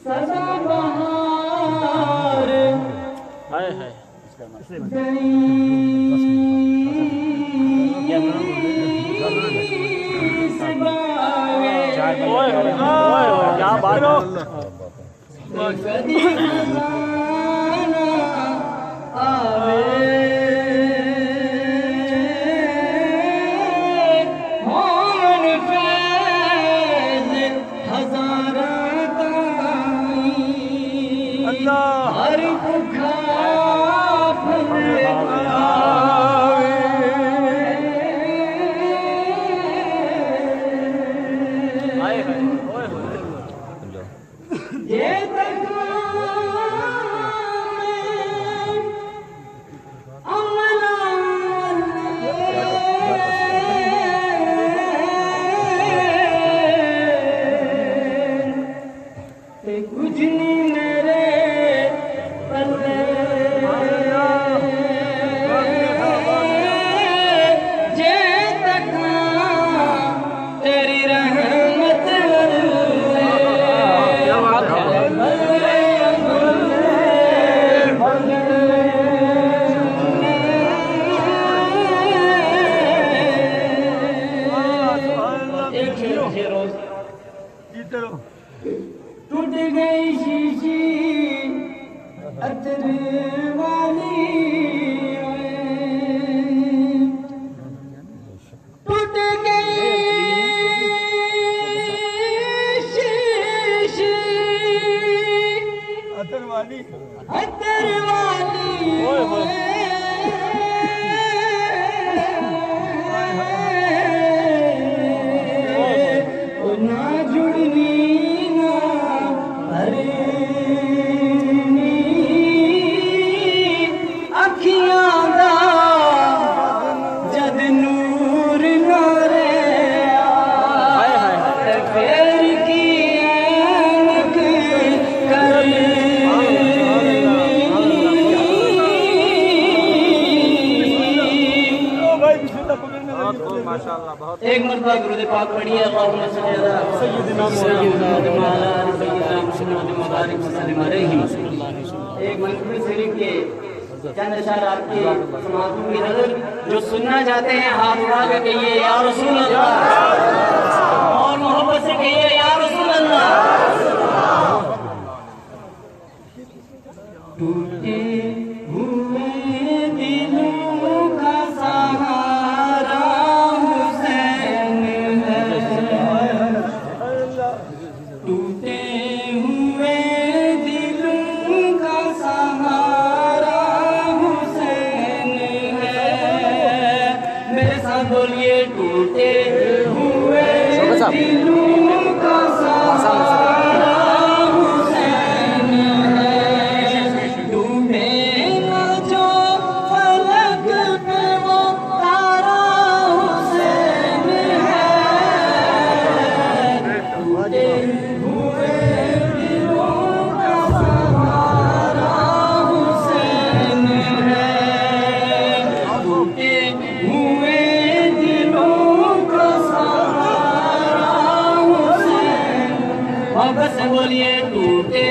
सदाबहार हाय हाय क्या बात टूट गई शीशी अतर वाली टूट गई शीशी अतर वाली ना जुड़नी ना हरनी अखियां दा जद नूर ना रे फेर की ऐनक करनी माशाअल्लाह बहुत एक मरतबा दुरूद पाक पढ़िए अल्लाहुम्मा सल्ली अला सय्यिदिना मुहम्मद एक मंजूर शरीफ के चंद अशआर आपके समाअतों की नजर जो सुनना चाहते हैं हाथ उठा के कहिए या रसूल अल्लाह और मोहब्बत से कहिए या रसूल अल्लाह। टूटे हुए दिलों का सहारा टूटे हुए दिलों का सहारा हुसैन है। मेरे साथ बोलिए टूटे हुए दिलों का सहारा हुसैन है। टूटे ना जो फलक पे वो तारा हुसैन है। टूटे मोहब्बत से बोलिए टूटे